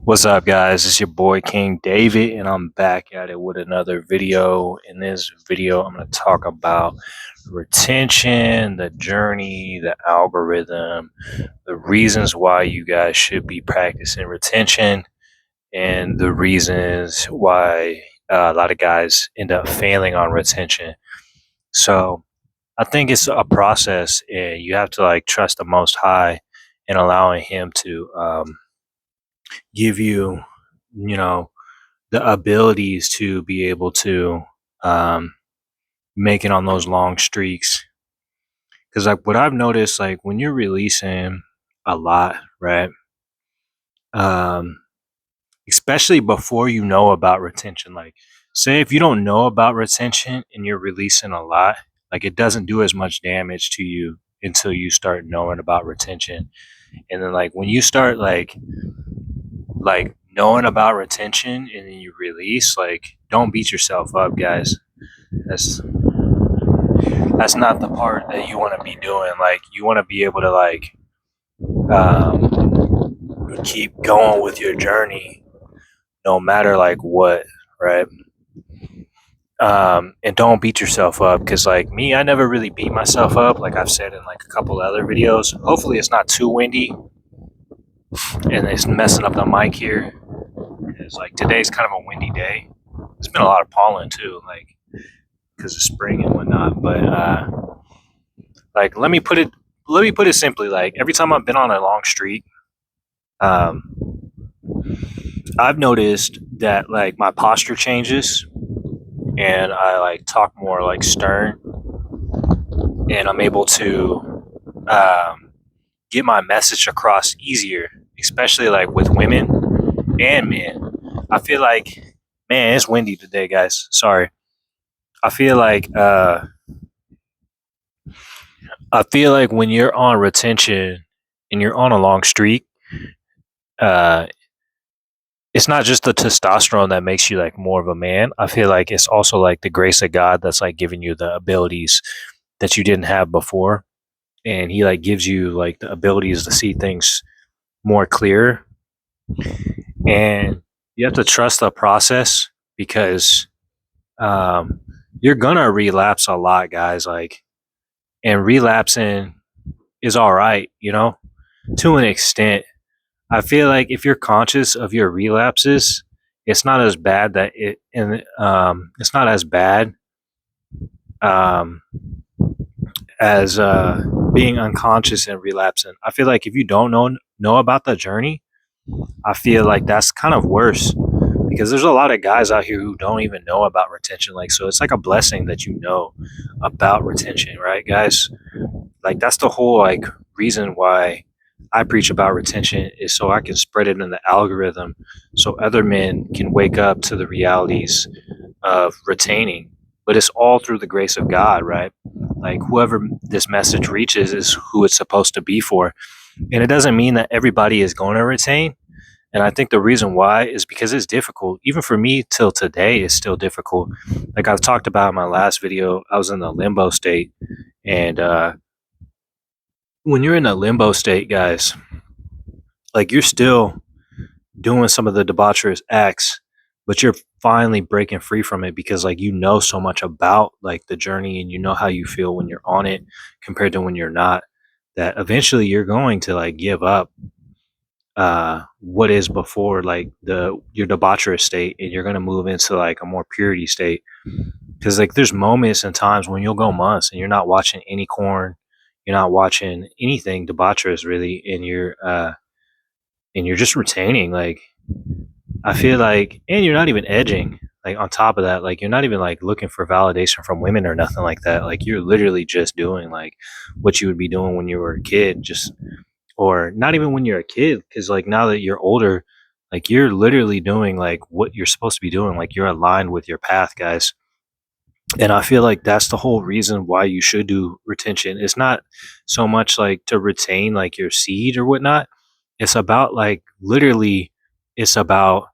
What's up, guys? It's your boy King David, and I'm back at it with another video. In this video, I'm going to talk about retention, the journey, the algorithm, the reasons why you guys should be practicing retention, and the reasons why a lot of guys end up failing on retention. So, I think it's a process, and you have to trust the Most High and allowing Him to give you, you know, the abilities to be able to um, make it on those long streaks. Because what I've noticed, when you're releasing a lot, right? Um, Especially before you know about retention. Like, say if you don't know about retention and you're releasing a lot, it doesn't do as much damage to you until you start knowing about retention. And then when you start knowing about retention and then you release, don't beat yourself up, guys. That's that's not the part that you want to be doing. You want to be able to keep going with your journey no matter what, right? And don't beat yourself up, because me, I never really beat myself up, like I've said in a couple other videos. Hopefully it's not too windy and it's messing up the mic here. It's today's kind of a windy day. There's been a lot of pollen too, because of spring and whatnot. But let me put it simply. Every time I've been on a long streak, um, I've noticed that my posture changes, and I talk more stern, and I'm able to get my message across easier, especially with women and men. I feel man, it's windy today, guys. Sorry. I feel when you're on retention and you're on a long streak, uh, it's not just the testosterone that makes you more of a man. I feel it's also the grace of God that's giving you the abilities that you didn't have before, and He gives you the abilities to see things more clear. And you have to trust the process, because you're gonna relapse a lot, guys. And relapsing is all right, to an extent. I feel if you're conscious of your relapses, it's not as bad it's not as bad um, as being unconscious and relapsing. I feel if you don't know about the journey, I feel that's kind of worse, because there's a lot of guys out here who don't even know about retention. So it's a blessing that you know about retention, right, guys? That's the whole reason why I preach about retention, is so I can spread it in the algorithm, so other men can wake up to the realities of retaining. But it's all through the grace of God, right? Whoever this message reaches is who it's supposed to be for. And it doesn't mean that everybody is going to retain. And I think the reason why is because it's difficult. Even for me till today, it's still difficult. I've talked about in my last video, I was in the limbo state. And when you're in a limbo state, guys, you're still doing some of the debaucherous acts, but you're finally breaking free from it, because you know so much about the journey, and you know how you feel when you're on it compared to when you're not, that eventually you're going to give up what is before your debaucherous state, and you're going to move into a more purity state. Because there's moments and times when you'll go months and you're not watching any corn, you're not watching anything debaucherous really, and you're just retaining. I feel and you're not even edging. On top of that, you're not even looking for validation from women or nothing like that. You're literally just doing what you would be doing when you were a kid, just, or not even when you're a kid, because now that you're older, you're literally doing what you're supposed to be doing. You're aligned with your path, guys. And I feel that's the whole reason why you should do retention. It's not so much to retain your seed or whatnot. It's about literally, it's about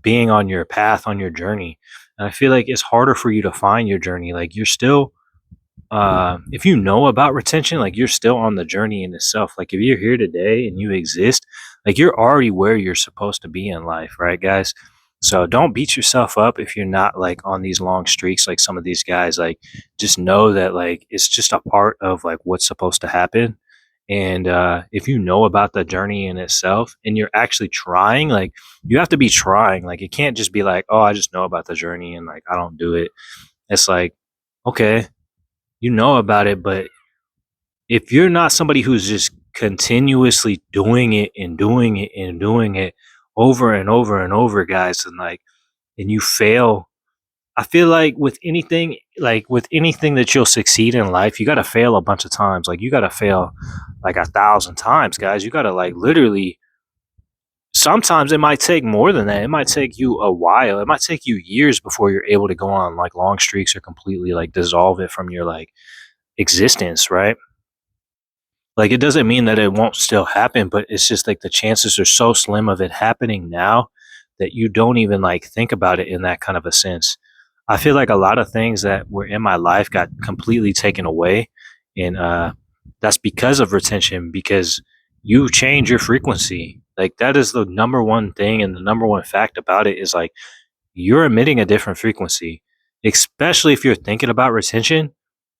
being on your path, on your journey. And I feel it's harder for you to find your journey. You're still, if you know about retention, you're still on the journey in itself. If you're here today and you exist, Like you're already where you're supposed to be in life, right, guys? So don't beat yourself up if you're not like on these long streaks like some of these guys. Like just know that like it's just a part of like what's supposed to happen. And if you know about the journey in itself and you're actually trying, like you have to be trying. Like it can't just be like, oh, I just know about the journey and like I don't do it. It's like, okay, you know about it, but if you're not somebody who's just continuously doing it and doing it and doing it over and over and over, guys, and like, and you fail, I feel like with anything that you'll succeed in life, you got to fail a bunch of times. Like, you got to fail like 1,000 times, guys. You got to like literally, sometimes it might take more than that. It might take you a while. It might take you years before you're able to go on like long streaks or completely like dissolve it from your like existence, right? Like it doesn't mean that it won't still happen, but it's just like the chances are so slim of it happening now that you don't even like think about it in that kind of a sense. I feel like a lot of things that were in my life got completely taken away, and that's because of retention. Because you change your frequency. Like that is the number one thing, and the number one fact about it is like you're emitting a different frequency, especially if you're thinking about retention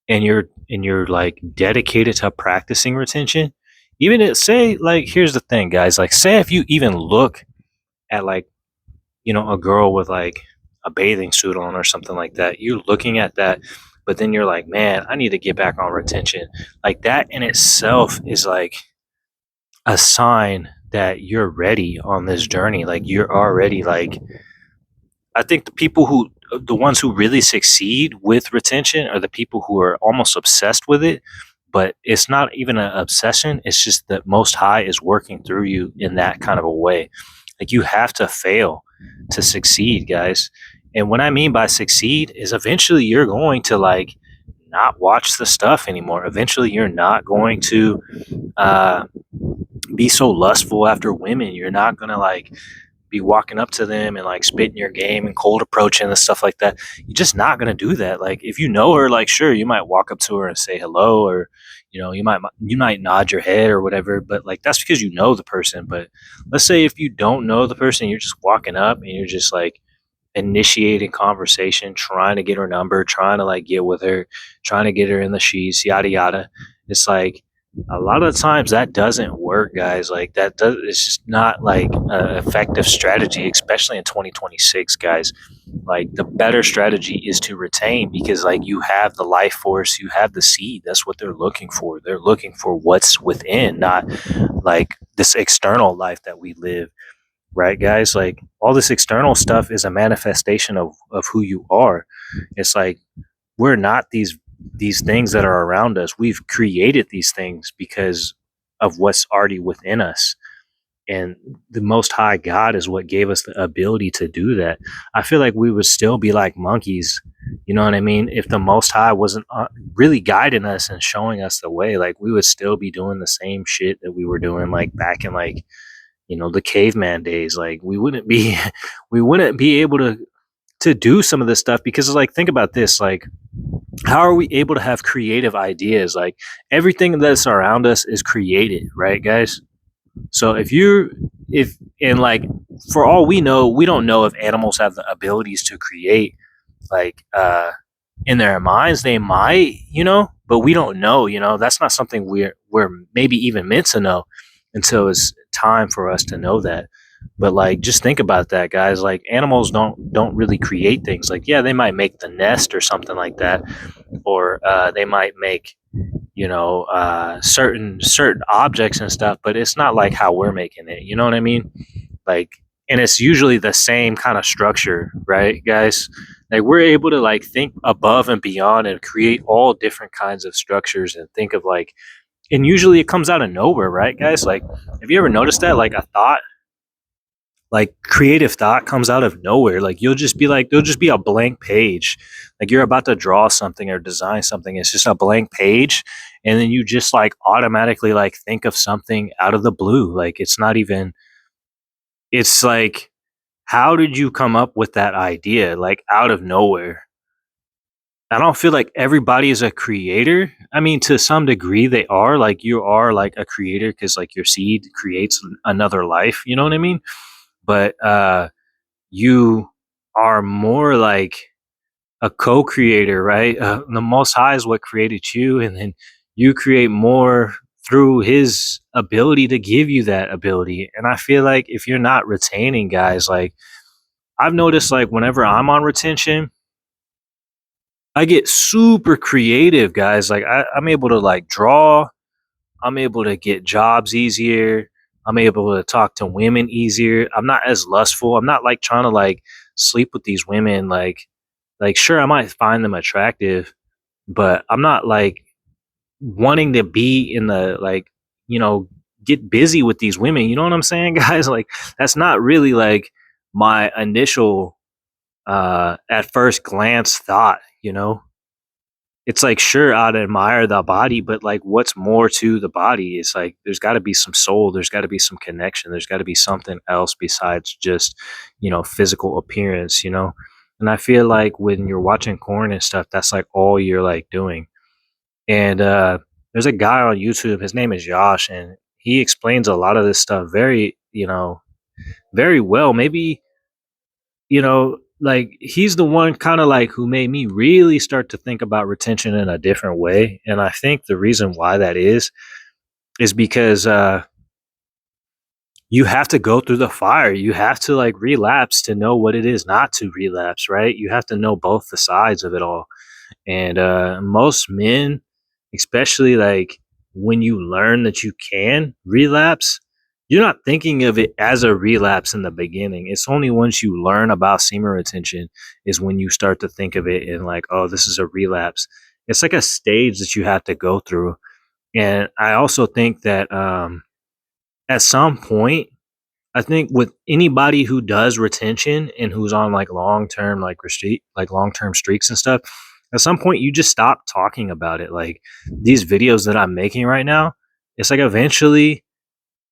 and you're like dedicated to practicing retention. Even it say like here's the thing, guys, like say if you even look at like a girl with like a bathing suit on or something like that, you're looking at that, but then you're like, man, I need to get back on retention. Like that in itself is like a sign that you're ready on this journey. Like you're already like, I think the ones who really succeed with retention are the people who are almost obsessed with it, but it's not even an obsession. It's just that Most High is working through you in that kind of a way. Like you have to fail to succeed, guys. And what I mean by succeed is eventually you're going to like not watch the stuff anymore. Eventually you're not going to uh, be so lustful after women. You're not going to like be walking up to them and like spitting your game and cold approaching and stuff like that. You're just not gonna do that. Like if you know her, like sure, you might walk up to her and say hello, or you might nod your head or whatever. But like that's because you know the person. But let's say if you don't know the person, you're just walking up and you're just like initiating conversation, trying to get her number, trying to like get with her, trying to get her in the sheets, yada yada. It's like a lot of times that doesn't work, guys. Like that does, it's just not like an effective strategy, especially in 2026, guys. Like the better strategy is to retain, because like you have the life force, you have the seed. That's what they're looking for. They're looking for what's within, not like this external life that we live, right, guys? Like all this external stuff is a manifestation of who you are. It's like we're not these things that are around us. We've created these things because of what's already within us. And the Most High God is what gave us the ability to do that. I feel like we would still be like monkeys, you know what I mean? If the Most High wasn't really guiding us and showing us the way, like we would still be doing the same shit that we were doing like back in like the caveman days. Like we wouldn't be we wouldn't be able to do some of this stuff because like think about this, like how are we able to have creative ideas? Like everything that's around us is created, right, guys? So if and like for all we know, we don't know if animals have the abilities to create. Like in their minds they might, but we don't know. That's not something we're maybe even meant to know until it's time for us to know that. But like just think about that, guys. Like animals don't really create things. Like yeah, they might make the nest or something like that, or they might make certain objects and stuff, but it's not like how we're making it, you know what I mean? Like, and it's usually the same kind of structure, right, guys? Like we're able to like think above and beyond and create all different kinds of structures and think of like, and usually it comes out of nowhere, right, guys? Like have you ever noticed that like a thought, like creative thought comes out of nowhere? Like you'll just be like there'll just be a blank page, like you're about to draw something or design something, it's just a blank page, and then you just like automatically like think of something out of the blue. Like it's not even, it's like, how did you come up with that idea like out of nowhere? I don't feel like everybody is a creator. I mean, to some degree, they are. Like, you are like a creator because like your seed creates another life. You know what I mean? But you are more like a co-creator, right? The Most High is what created you, and then you create more through His ability to give you that ability. And I feel like if you're not retaining, guys, like I've noticed, like whenever I'm on retention, I get super creative, guys. Like I'm able to like draw. I'm able to get jobs easier. I'm able to talk to women easier. I'm not as lustful. I'm not like trying to like sleep with these women. Like sure, I might find them attractive, but I'm not like wanting to be in the like, you know, get busy with these women. You know what I'm saying, guys? Like that's not really like my initial at first glance thought, you know? It's like sure I'd admire the body, but like what's more to the body? It's like there's got to be some soul, there's got to be some connection, there's got to be something else besides just, you know, physical appearance, you know? And I feel like when you're watching porn and stuff, that's like all you're like doing. And there's a guy on YouTube, his name is Josh, and he explains a lot of this stuff very, you know, very well. Maybe, you know, like he's the one kind of like who made me really start to think about retention in a different way. And I think the reason why that is because you have to go through the fire. You have to like relapse to know what it is not to relapse, right? You have to know both the sides of it all. And most men, especially like when you learn that you can relapse, you're not thinking of it as a relapse in the beginning. It's only once you learn about semen retention is when you start to think of it in like, oh, this is a relapse. It's like a stage that you have to go through. And I also think that at some point, I think with anybody who does retention and who's on like long term like restrict like long term streaks and stuff, at some point you just stop talking about it. Like these videos that I'm making right now, it's like eventually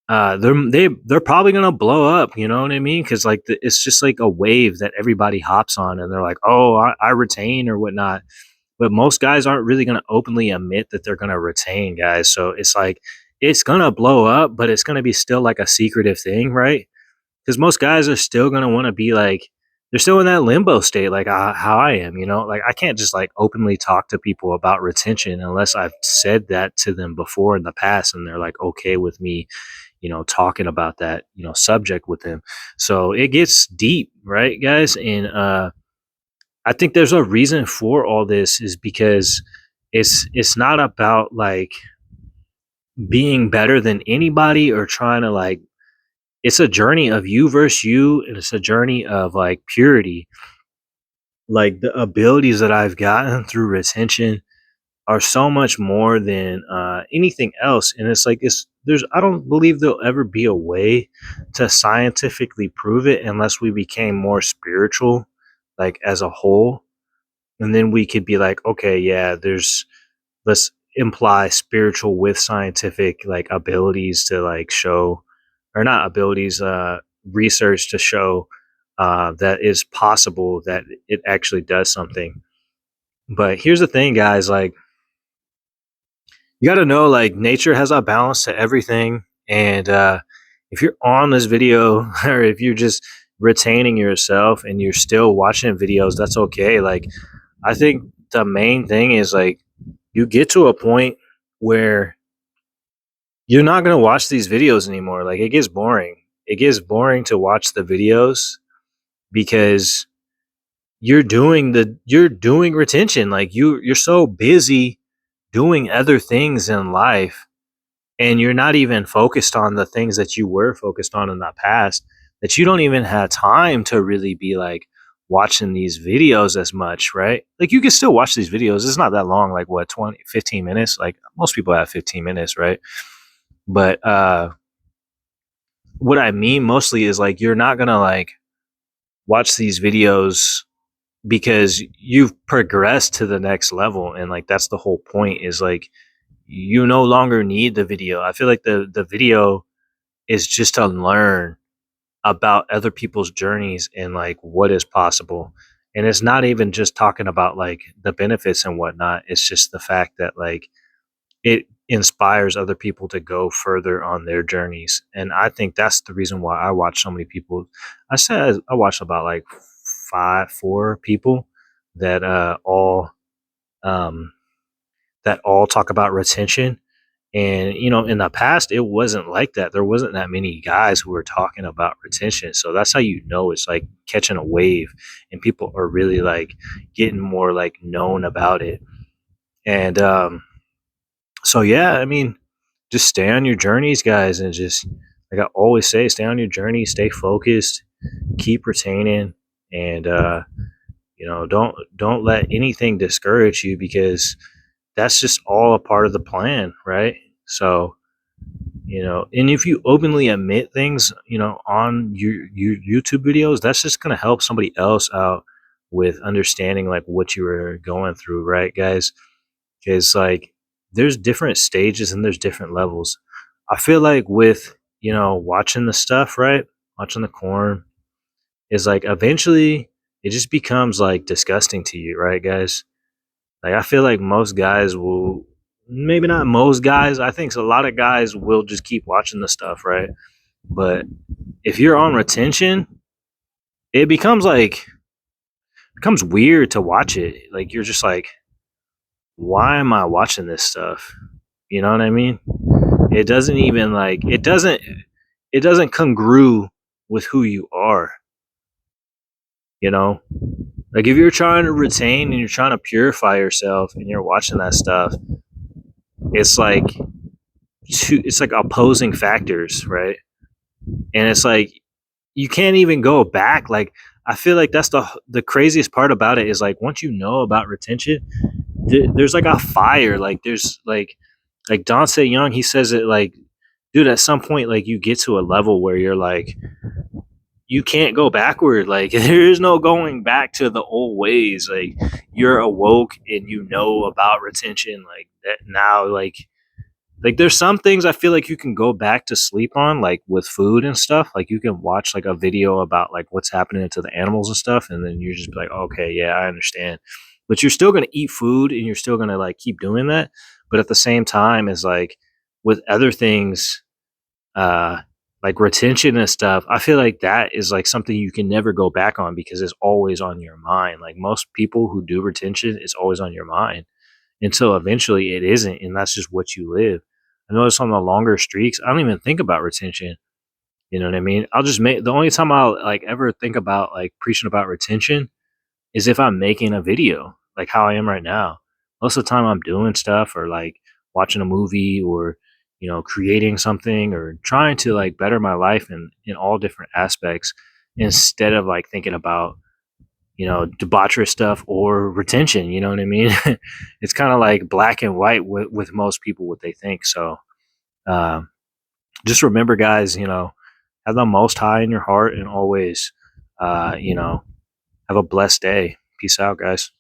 they're probably gonna blow up. You know what I mean? Because like it's just like a wave that everybody hops on, and they're like, oh, I retain or whatnot. But most guys aren't really gonna openly admit that they're gonna retain, guys. So it's like it's gonna blow up, but it's gonna be still like a secretive thing, right? Because most guys are still gonna want to be like they're still in that limbo state, like how I am. You know, like I can't just like openly talk to people about retention unless I've said that to them before in the past, and they're like okay with me, you know, talking about that, you know, subject with them. So it gets deep, right, guys? And I think there's a reason for all this is because it's not about like being better than anybody or trying to like it's a journey of you versus you, and it's a journey of like purity. Like the abilities that I've gotten through retention are so much more than anything else, and it's like it's there's I don't believe there'll ever be a way to scientifically prove it unless we became more spiritual, like as a whole, and then we could be like, okay, yeah, there's let's imply spiritual with scientific like abilities to like show or not abilities research to show that is possible that it actually does something. But here's the thing, guys, like you got to know like nature has a balance to everything. And if you're on this video or if you're just retaining yourself and you're still watching videos, that's okay. Like I think the main thing is like you get to a point where you're not going to watch these videos anymore. Like it gets boring. It gets boring to watch the videos because you're doing retention. Like you're so busy doing other things in life, and you're not even focused on the things that you were focused on in the past, that you don't even have time to really be like watching these videos as much, right? Like you can still watch these videos. It's not that long, like what, 20, 15 minutes? Like most people have 15 minutes, right? But what I mean mostly is like you're not gonna like watch these videos because you've progressed to the next level, and like that's the whole point is like you no longer need the video. I feel like the video is just to learn about other people's journeys and like what is possible. And it's not even just talking about like the benefits and whatnot. It's just the fact that like it inspires other people to go further on their journeys. And I think that's the reason why I watch so many people. I said I watched about like four people that um, all talk about retention. And in the past, it wasn't like that. There wasn't that many guys who were talking about retention. So that's how it's like catching a wave, and people are really like getting more like known about it. And so yeah, I mean, just stay on your journeys, guys, and just like I always say, stay on your journey, stay focused, keep retaining, and don't let anything discourage you, because that's just all a part of the plan, right? So and if you openly admit things on your YouTube videos, that's just going to help somebody else out with understanding like what you were going through, right, guys? Because like there's different stages and there's different levels. I feel like with watching the stuff, right, watching the corn, is like eventually it just becomes like disgusting to you, right, guys? Like I feel like most guys will, maybe not most guys, I think a lot of guys will just keep watching the stuff, right? But if you're on retention, it becomes weird to watch it. Like you're just like, why am I watching this stuff? You know what I mean? It doesn't even like it doesn't congrue with who you are, you know? Like if you're trying to retain and you're trying to purify yourself and you're watching that stuff, it's like it's like opposing factors, right? And it's like you can't even go back. Like I feel like that's the craziest part about it is like once you know about retention, there's like a fire. Like there's like Dante Young, he says it like, dude, at some point like you get to a level where you're like you can't go backward. Like there is no going back to the old ways. Like you're awoke and you know about retention like that now. Like there's some things I feel like you can go back to sleep on, like with food and stuff. Like you can watch like a video about like what's happening to the animals and stuff, and then you just be like, okay, yeah, I understand. But you're still gonna eat food and you're still gonna like keep doing that. But at the same time, is like with other things, uh, like retention and stuff, I feel like that is like something you can never go back on because it's always on your mind. Like most people who do retention, it's always on your mind until eventually it isn't, and that's just what you live. I notice on the longer streaks, I don't even think about retention. You know what I mean? I'll just make the only time I'll like ever think about like preaching about retention is if I'm making a video, like how I am right now. Most of the time I'm doing stuff or like watching a movie or creating something or trying to like better my life in all different aspects instead of like thinking about debaucherous stuff or retention. You know what I mean? It's kind of like black and white with most people what they think. So um, just remember, guys, have the Most High in your heart and always, have a blessed day. Peace out, guys.